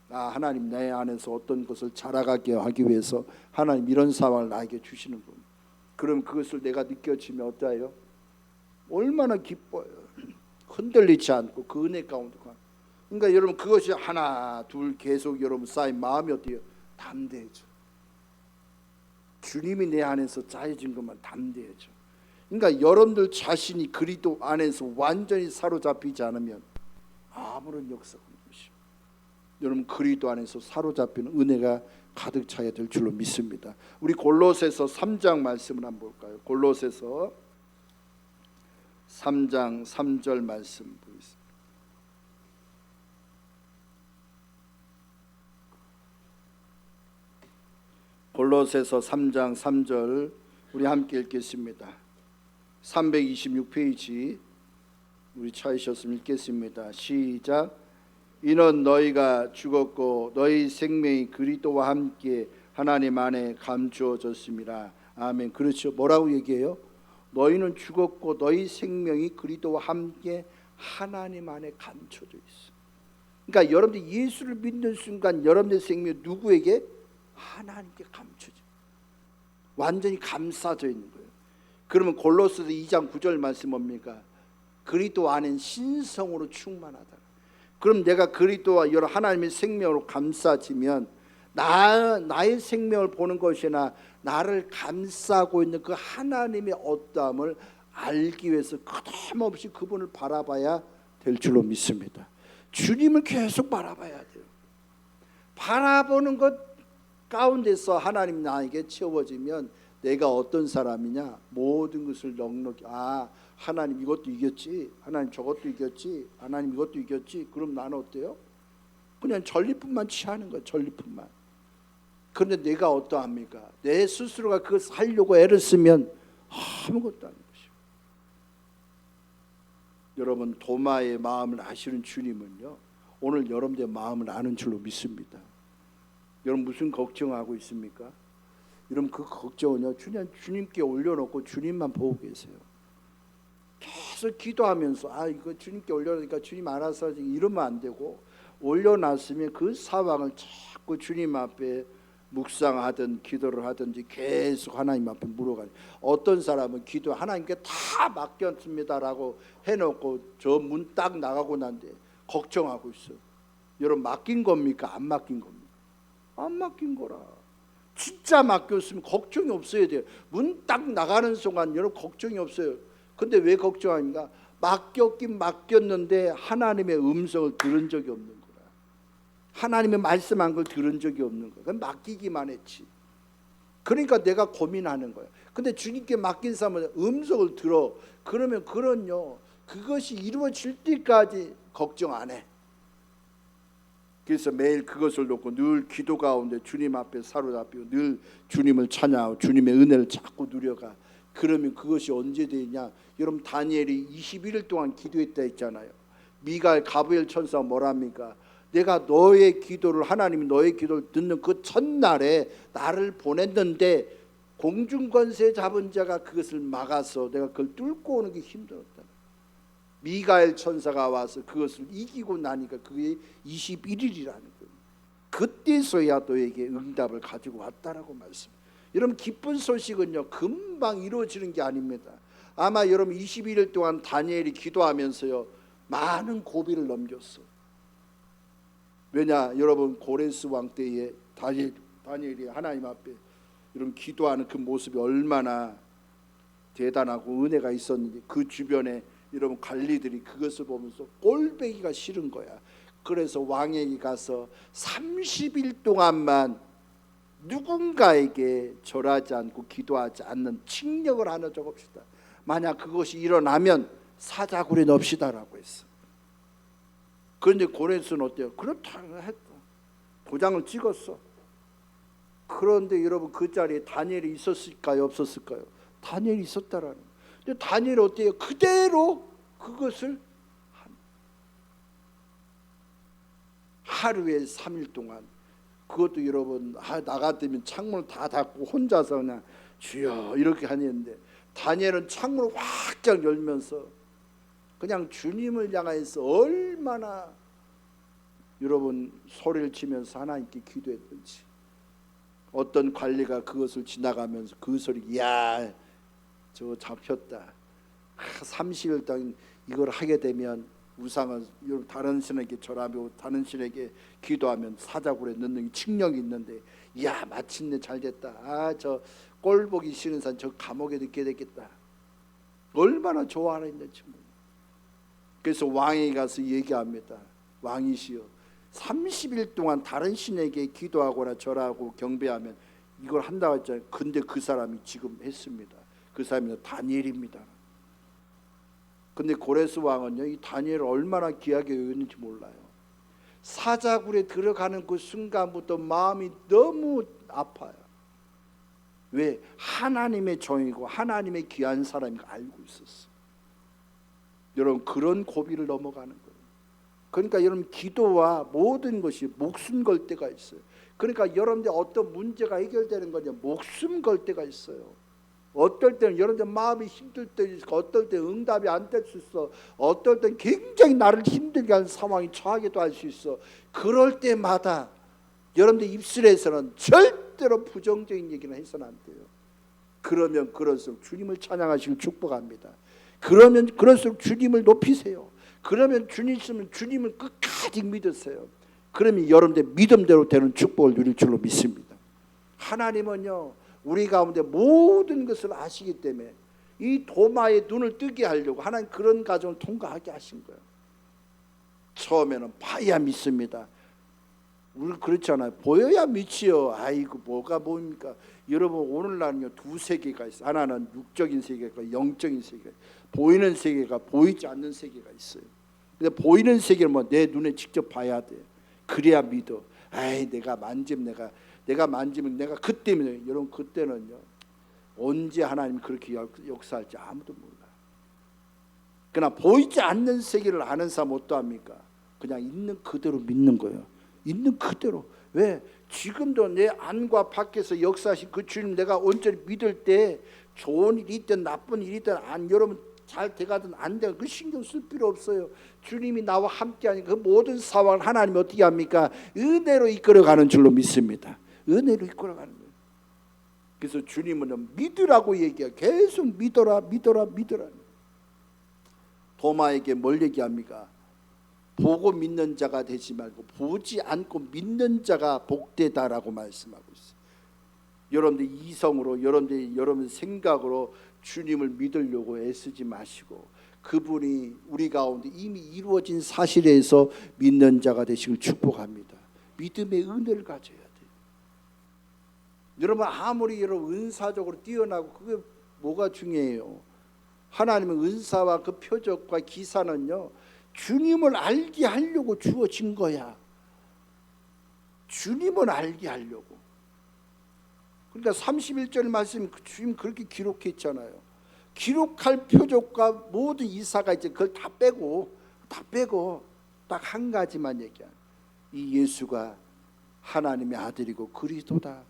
하나님 내 안에서 어떤 것을 자라가게 하기 위해서 하나님 이런 상황을 나에게 주시는군. 그럼 그것을 내가 느껴지면 어때요? 얼마나 기뻐요. 흔들리지 않고 그 은혜 가운데. 그러니까 여러분 그것이 하나 둘 계속 여러분 쌓인 마음이 어때요? 담대해져. 주님이 내 안에서 짜여진 것만 담대해져. 그러니까 여러분들 자신이 그리스도 안에서 완전히 사로잡히지 않으면 아무런 역사가 없는 것입니다. 여러분 그리스도 안에서 사로잡히는 은혜가 가득 차야 될 줄로 믿습니다. 우리 골로새서 3장 말씀을 한번 볼까요? 골로새서 3장 3절 말씀 보겠습니다. 골로새서 3장 3절 우리 함께 읽겠습니다. 326페이지 우리 찾으셨으면 읽겠습니다. 시작. 이는 너희가 죽었고 너희 생명이 그리스도와 함께 하나님 안에 감추어졌습니다. 아멘. 그렇죠. 뭐라고 얘기해요? 너희는 죽었고 너희 생명이 그리스도와 함께 하나님 안에 감춰져 있어. 그러니까 여러분들 예수를 믿는 순간 여러분의 생명이 누구에게? 하나님께 감춰져, 완전히 감싸져 있는 거예요. 그러면 골로새서 2장 9절 말씀 뭡니까? 그리스도 안엔 신성으로 충만하다. 그럼 내가 그리스도와 여러 하나님의 생명으로 감싸지면 나의 생명을 보는 것이나 나를 감싸고 있는 그 하나님의 어떠함을 알기 위해서 거침없이 그분을 바라봐야 될 줄로 믿습니다. 주님을 계속 바라봐야 돼요. 바라보는 것 가운데서 하나님 나에게 채워지면 내가 어떤 사람이냐, 모든 것을 넉넉히 하나님 이것도 이겼지, 하나님 저것도 이겼지, 하나님 이것도 이겼지. 그럼 나는 어때요? 그냥 전리품만 취하는 거예요. 전리품만. 그런데 내가 어떠합니까? 내 스스로가 그것을 하려고 애를 쓰면 아무것도 아닌 것이고. 여러분, 도마의 마음을 아시는 주님은요, 오늘 여러분의 마음을 아는 줄로 믿습니다. 여러분 무슨 걱정하고 있습니까? 여러분 그 걱정은요, 주님께 올려놓고 주님만 보고 계세요. 계속 기도하면서 이거 주님께 올려놓으니까 주님 알아서 하지, 이러면 안 되고, 올려놨으면 그 상황을 자꾸 주님 앞에 묵상하든 기도를 하든지 계속 하나님 앞에 물어가요. 어떤 사람은 기도 하나님께 다 맡겼습니다라고 해놓고 저 문 딱 나가고 난데 걱정하고 있어요. 여러분 맡긴 겁니까? 안 맡긴 겁니까? 안 맡긴 거라. 진짜 맡겼으면 걱정이 없어야 돼요. 문 딱 나가는 순간 여러분 걱정이 없어요. 근데 왜 걱정합니까? 맡겼긴 맡겼는데 하나님의 음성을 들은 적이 없는 거라. 하나님의 말씀한 걸 들은 적이 없는 거야. 그냥 맡기기만 했지. 그러니까 내가 고민하는 거야. 근데 주님께 맡긴 사람은 음성을 들어. 그러면 그것이 이루어질 때까지 걱정 안 해. 그래서 매일 그것을 놓고 늘 기도 가운데 주님 앞에 사로잡히고 늘 주님을 찬양하고 주님의 은혜를 자꾸 누려가. 그러면 그것이 언제 되냐? 여러분 다니엘이 21일 동안 기도했다 했잖아요. 미가엘 가브리엘 천사가 뭐랍니까? 내가 너의 기도를, 하나님이 너의 기도를 듣는 그 첫날에 나를 보냈는데 공중권세 잡은 자가 그것을 막아서 내가 그걸 뚫고 오는 게 힘들었다. 미가엘 천사가 와서 그것을 이기고 나니까 그게 21일이라는 거예요. 그때서야 너에게 응답을 가지고 왔다라고 말씀. 여러분 기쁜 소식은요 금방 이루어지는 게 아닙니다. 아마 여러분 21일 동안 다니엘이 기도하면서요 많은 고비를 넘겼어. 왜냐, 여러분 고레스 왕 때에 다니엘이 하나님 앞에 이런 기도하는 그 모습이 얼마나 대단하고 은혜가 있었는지, 그 주변에 여러분 관리들이 그것을 보면서 꼴배기가 싫은 거야. 그래서 왕에게 가서 30일 동안만 누군가에게 절하지 않고 기도하지 않는 칙령을 하나 적읍시다. 만약 그것이 일어나면 사자굴에 넣읍시다라고 했어. 그런데 고레스는 어때요? 그렇다고 했다. 도장을 찍었어. 그런데 여러분 그 자리에 다니엘이 있었을까요? 없었을까요? 다니엘이 있었다라는 거예요. 근데 다니엘이 어때요? 그대로 그것을 하루에 3일 동안, 그것도 여러분 나갔다면 창문을 다 닫고 혼자서 그냥 주여 이렇게 하는데, 다니엘은 창문을 확장 열면서 그냥 주님을 향해서 얼마나 여러분 소리를 치면서 하나님께 기도했던지. 어떤 관리가 그것을 지나가면서 그 소리, 야 저거 잡혔다. 30일 동안 이걸 하게 되면 우상은 다른 신에게 절하고 다른 신에게 기도하면 사자굴에 넣는 칙령이 있는데, 야 마침내 잘 됐다. 저 꼴보기 싫은 사람 저 감옥에 넣게 됐겠다. 얼마나 좋아하는지. 그래서 왕에게 가서 얘기합니다. 왕이시여, 30일 동안 다른 신에게 기도하거나 절하고 경배하면 이걸 한다고 했잖아요. 근데 그 사람이 지금 했습니다. 그 사람이 다니엘입니다. 근데 고레스 왕은요 이 다니엘을 얼마나 귀하게 여겼는지 몰라요. 사자굴에 들어가는 그 순간부터 마음이 너무 아파요. 왜? 하나님의 종이고 하나님의 귀한 사람인 거 알고 있었어. 여러분 그런 고비를 넘어가는 거예요. 그러니까 여러분 기도와 모든 것이 목숨 걸 때가 있어요. 그러니까 여러분들 어떤 문제가 해결되는 거냐, 목숨 걸 때가 있어요. 어떨 때는 여러분들 마음이 힘들 때 있고, 어떨 때 응답이 안 될 수 있어, 어떨 때는 굉장히 나를 힘들게 하는 상황이 처하기도 할 수 있어. 그럴 때마다 여러분들 입술에서는 절대로 부정적인 얘기는 해서는 안 돼요. 그러면 그럴수록 주님을 찬양하시길 축복합니다. 그러면 그럴수록 주님을 높이세요. 그러면 주님 있으면 주님을 끝까지 믿으세요. 그러면 여러분들 믿음대로 되는 축복을 누릴 줄로 믿습니다. 하나님은요 우리 가운데 모든 것을 아시기 때문에 이 도마의 눈을 뜨게 하려고 하나님 그런 과정을 통과하게 하신 거예요. 처음에는 봐야 믿습니다. 우리 그렇잖아요. 보여야 믿지요. 아이고 뭐가 뭡니까? 여러분 오늘날은요 두 세계가 있어요. 하나는 육적인 세계가 영적인 세계. 보이는 세계가 보이지 않는 세계가 있어요. 근데 보이는 세계는 뭐 내 눈에 직접 봐야 돼. 그래야 믿어. 아이 내가 만지면 내가 그때면 여러분 그때는요 언제 하나님 그렇게 역사할지 아무도 몰라. 그러나 보이지 않는 세계를 아는 사람 어떠합니까? 그냥 있는 그대로 믿는 거예요. 있는 그대로. 왜? 지금도 내 안과 밖에서 역사하신 그 주님 내가 온전히 믿을 때 좋은 일이 있든 나쁜 일이 있든 안 여러분 잘 돼가든 안 돼가든 그 신경 쓸 필요 없어요. 주님이 나와 함께하니 그 모든 상황을 하나님이 어떻게 합니까? 은혜로 이끌어가는 줄로 믿습니다. 은혜로 이끌어가는 거예요. 그래서 주님은 믿으라고 얘기해요. 계속 믿어라. 도마에게 뭘 얘기합니까? 보고 믿는 자가 되지 말고 보지 않고 믿는 자가 복되다라고 말씀하고 있어요. 여러분들 이성으로 여러분 생각으로 주님을 믿으려고 애쓰지 마시고 그분이 우리 가운데 이미 이루어진 사실에서 믿는 자가 되시길 축복합니다. 믿음의 은혜를 가져야 돼요. 여러분 아무리 여러분 은사적으로 뛰어나고 그게 뭐가 중요해요? 하나님의 은사와 그 표적과 기사는요 주님을 알게 하려고 주어진 거야. 주님을 알게 하려고. 그러니까 31절 말씀 주님 그렇게 기록했잖아요. 기록할 표적과 모든 이사가 이제 그걸 다 빼고 딱 한 가지만 얘기한 이 예수가 하나님의 아들이고 그리스도다.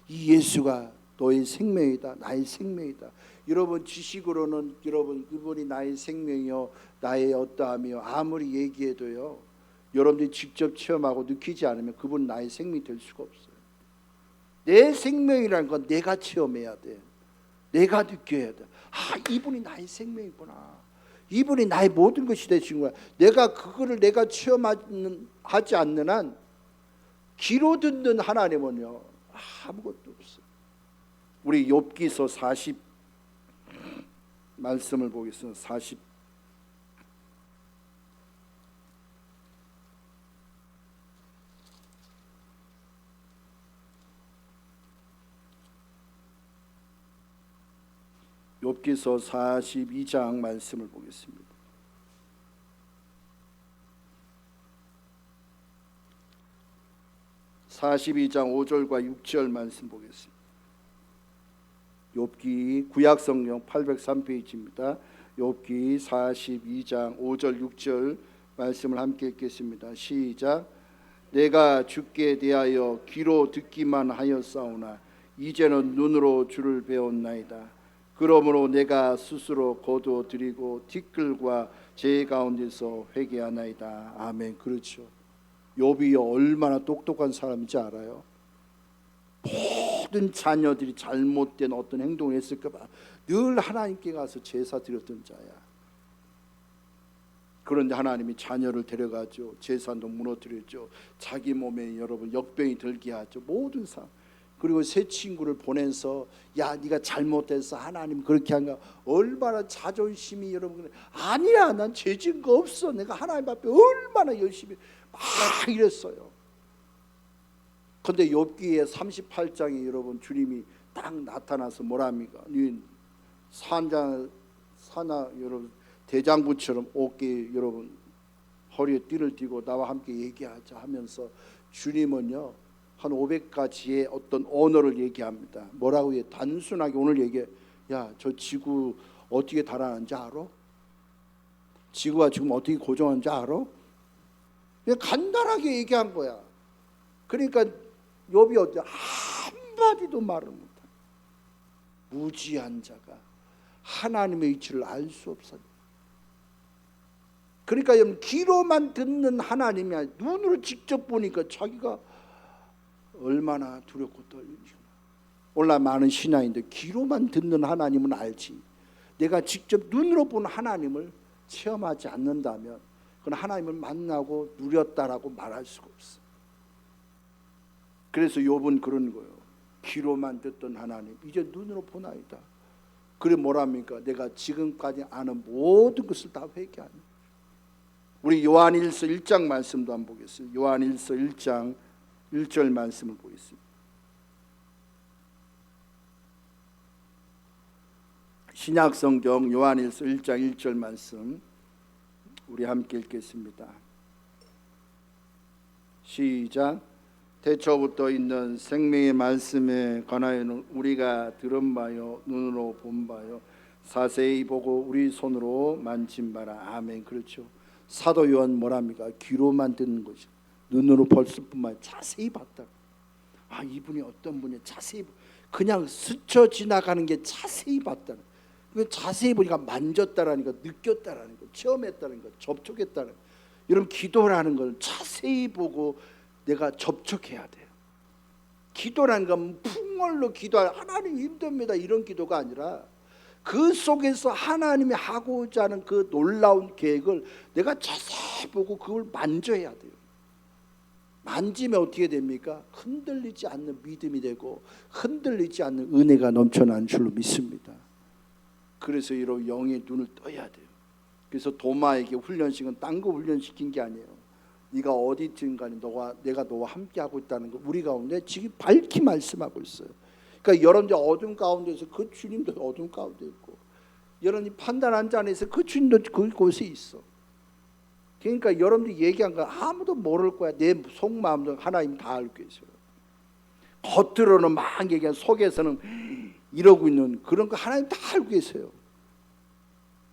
이 예수가 너의 생명이다. 나의 생명이다. 여러분 지식으로는 여러분 그분이 나의 생명이요 나의 어떠함이요 아무리 얘기해도요 여러분들이 직접 체험하고 느끼지 않으면 그분 나의 생명이 될 수가 없어요. 내 생명이라는 건 내가 체험해야 돼. 내가 느껴야 돼. 아 이분이 나의 생명이구나. 이분이 나의 모든 것이 되신 거야. 내가 그거를 내가 체험하지 않는 한 귀로 듣는 하나님은요 아무것도 없어요. 우리 욥기서 40 말씀을 보겠습니다. 40 욥기서 42장 말씀을 보겠습니다. (42장) 5절과 6절 말씀 보겠습니다. 욥기 구약성경 803페이지입니다. 욥기 42장 5절 6절 말씀을 함께 읽겠습니다. 시작. 내가 주께 대하여 귀로 듣기만 하였사오나 이제는 눈으로 주를 배웠나이다. 그러므로 내가 스스로 거두어드리고 티끌과 제 가운데서 회개하나이다. 아멘. 그렇죠. 욥이 얼마나 똑똑한 사람인지 알아요? 모든 자녀들이 잘못된 어떤 행동을 했을까 봐 늘 하나님께 가서 제사 드렸던 자야. 그런데 하나님이 자녀를 데려가죠. 제사도 무너뜨렸죠. 자기 몸에 여러분 역병이 들게 하죠. 모든 삶. 그리고 새 친구를 보내서 야 네가 잘못했어. 하나님 그렇게 한가. 얼마나 자존심이 여러분 아니야 난 죄 지은 거 없어. 내가 하나님 앞에 얼마나 열심히 막 이랬어요. 근데 욥기의 38장에 여러분 주님이 딱 나타나서 뭐라 합니까? 사나 여러분 대장부처럼 어깨에 여러분 허리에 띠를 띠고 나와 함께 얘기하자 하면서 주님은요 한 500가지의 어떤 언어를 얘기합니다. 뭐라고 해? 단순하게 오늘 얘기해. 야, 저 지구 어떻게 달아나는지 알아? 지구가 지금 어떻게 고정하는지 알아? 그냥 간단하게 얘기한 거야. 그러니까 욥이 어때? 한마디도 말을 못해. 무지한 자가 하나님의 이치를 알 수 없어. 그러니까 여러분 귀로만 듣는 하나님이 아니라 눈으로 직접 보니까 자기가 얼마나 두렵고 떨리지. 오늘날 많은 신앙인들 귀로만 듣는 하나님은 알지 내가 직접 눈으로 보는 하나님을 체험하지 않는다면 그건 하나님을 만나고 누렸다라고 말할 수가 없어. 그래서 욥은 그런 거예요. 귀로만 듣던 하나님 이제 눈으로 보나이다. 그래 뭐랍니까? 내가 지금까지 아는 모든 것을 다 회개하는. 우리 요한일서 1장 말씀도 한번 보겠습니다. 요한일서 1장 1절 말씀을 보겠습니다. 신약성경 요한일서 1장 1절 말씀 우리 함께 읽겠습니다. 시작. 태초부터 있는 생명의 말씀에 관하여는 우리가 들은 바요 눈으로 본 바요 자세히 보고 우리 손으로 만진 바라. 아멘. 그렇죠. 사도 요한 뭐랍니까? 귀로만 듣는 거죠. 눈으로 볼 뿐만 아니라 자세히 봤다. 아, 이분이 어떤 분이 자세히 그냥 스쳐 지나가는 게 자세히 봤다는. 자세히 보니까 만졌다라는 거, 느꼈다라는 거, 체험했다는 거, 접촉했다는 거. 이런 기도라는 걸 자세히 보고 내가 접촉해야 돼요. 기도라는 건 풍월로 기도할 하나님 힘듭니다 이런 기도가 아니라 그 속에서 하나님이 하고자 하는 그 놀라운 계획을 내가 자세히 보고 그걸 만져야 돼요. 만지면 어떻게 됩니까? 흔들리지 않는 믿음이 되고 흔들리지 않는 은혜가 넘쳐나는 줄로 믿습니다. 그래서 이런 영의 눈을 떠야 돼요. 그래서 도마에게 훈련시킨 딴 거 훈련시킨 게 아니에요. 네가 어디든 간에 내가 너와 함께하고 있다는 거 우리 가운데 지금 밝히 말씀하고 있어요. 그러니까 여러분들 어둠 가운데서 그 주님도 어둠 가운데 있고 여러분이 판단한 자에서 그 주님도 그곳에 있어. 그러니까 여러분들이 얘기한 거 아무도 모를 거야. 내 속마음도 하나님 다 알고 계세요. 겉으로는 막 얘기한 속에서는 이러고 있는 그런 거 하나님 다 알고 계세요.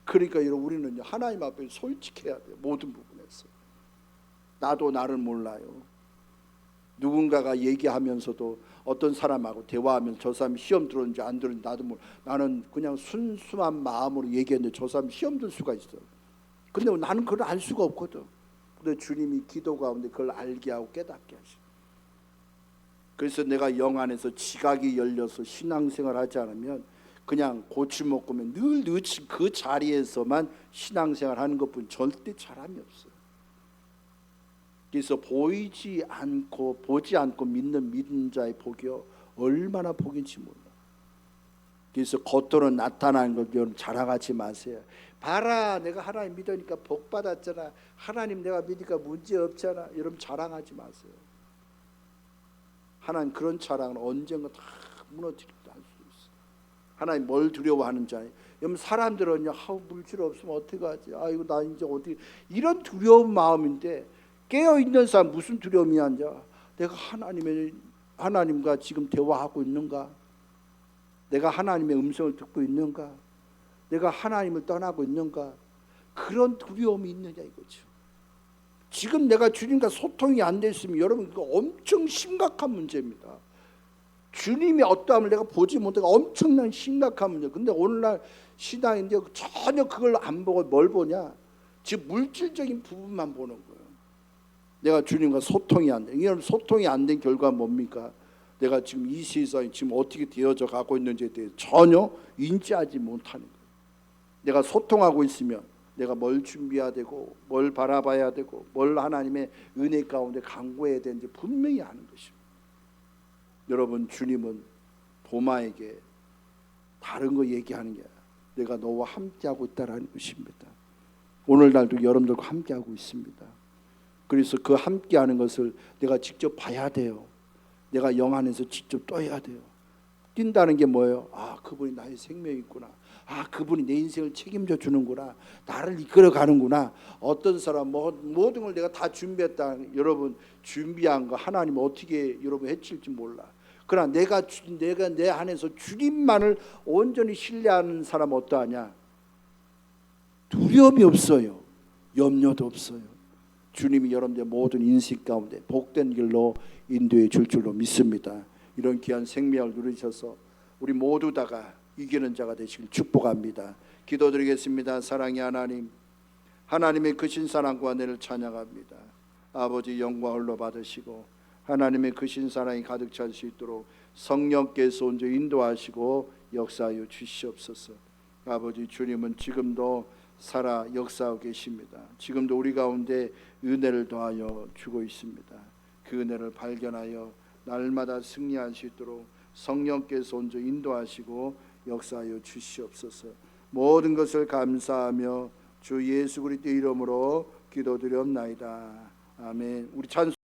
그러니까 여러분 우리는 하나님 앞에 솔직해야 돼요. 모든 부분에서. 나도 나를 몰라요. 누군가가 얘기하면서도 어떤 사람하고 대화하면 저 사람이 시험 들었는지 안 들었는지 나도 몰라. 나는 그냥 순수한 마음으로 얘기했는데 저 사람이 시험 들 수가 있어. 근데 나는 그걸 알 수가 없거든. 근데 주님이 기도 가운데 그걸 알게 하고 깨닫게 하셔. 그래서 내가 영 안에서 지각이 열려서 신앙생활 하지 않으면 그냥 고추 먹으면 늘 그 자리에서만 신앙생활 하는 것뿐 절대 잘함이 없어요. 그래서 보지 않고 믿는 자의 복이요 얼마나 복인지 몰라. 그래서 겉으로 나타나는 걸 여러분 자랑하지 마세요. 봐라 내가 하나님 믿으니까 복 받았잖아. 하나님 내가 믿으니까 문제 없잖아. 여러분 자랑하지 마세요. 하나님 그런 자랑은 언젠가 다 무너뜨리기도 할 수 있어. 하나님 뭘 두려워하는지 아니. 여러분 사람들은 물질 없으면 어떡하지? 아이고 나 이제 어떻게 이런 두려운 마음인데 깨어있는 사람 무슨 두려움이야? 내가 하나님과 지금 대화하고 있는가? 내가 하나님의 음성을 듣고 있는가? 내가 하나님을 떠나고 있는가? 그런 두려움이 있느냐 이거죠. 지금 내가 주님과 소통이 안 됐으면 여러분 이거 엄청 심각한 문제입니다. 주님이 어떠함을 내가 보지 못하고 엄청난 심각한 문제. 근데 오늘날 신앙인데 전혀 그걸 안 보고 뭘 보냐? 지금 물질적인 부분만 보는 거예요. 내가 주님과 소통이 안 돼. 이런 소통이 안 된 결과는 뭡니까? 내가 지금 이 세상이 지금 어떻게 되어져 가고 있는지에 대해 전혀 인지하지 못하는 거예요. 내가 소통하고 있으면 내가 뭘 준비해야 되고 뭘 바라봐야 되고 뭘 하나님의 은혜 가운데 간구해야 되는지 분명히 아는 것입니다. 여러분 주님은 도마에게 다른 거 얘기하는 게 아니라 내가 너와 함께하고 있다라는 것입니다. 오늘날도 여러분들과 함께하고 있습니다. 그래서 그 함께하는 것을 내가 직접 봐야 돼요. 내가 영 안에서 직접 떠야 돼요. 뛴다는 게 뭐예요? 아 그분이 나의 생명이 있구나. 아 그분이 내 인생을 책임져 주는구나. 나를 이끌어 가는구나. 어떤 사람 모든 걸 내가 다 준비했다. 여러분 준비한 거 하나님 어떻게 여러분 해칠지 몰라. 그러나 내가 내 안에서 주님만을 온전히 신뢰하는 사람 어떠하냐? 두려움이 없어요. 염려도 없어요. 주님이 여러분의 모든 인생 가운데 복된 길로 인도해 줄 줄로 믿습니다. 이런 귀한 생명을 누리셔서 우리 모두 다가 이기는 자가 되시길 축복합니다. 기도드리겠습니다. 사랑의 하나님, 하나님의 크신 사랑과 은혜를 찬양합니다. 아버지 영광을 받으시고 하나님의 크신 사랑이 가득 찰 수 있도록 성령께서 온전히 인도하시고 역사하여 주시옵소서. 아버지 주님은 지금도 살아 역사하고 계십니다. 지금도 우리 가운데 은혜를 더하여 주고 있습니다. 그 은혜를 발견하여 날마다 승리할 수 있도록 성령께서 온전 인도하시고 역사하여 주시옵소서. 모든 것을 감사하며 주 예수 그리스도 이름으로 기도드렸나이다. 아멘. 우리 찬송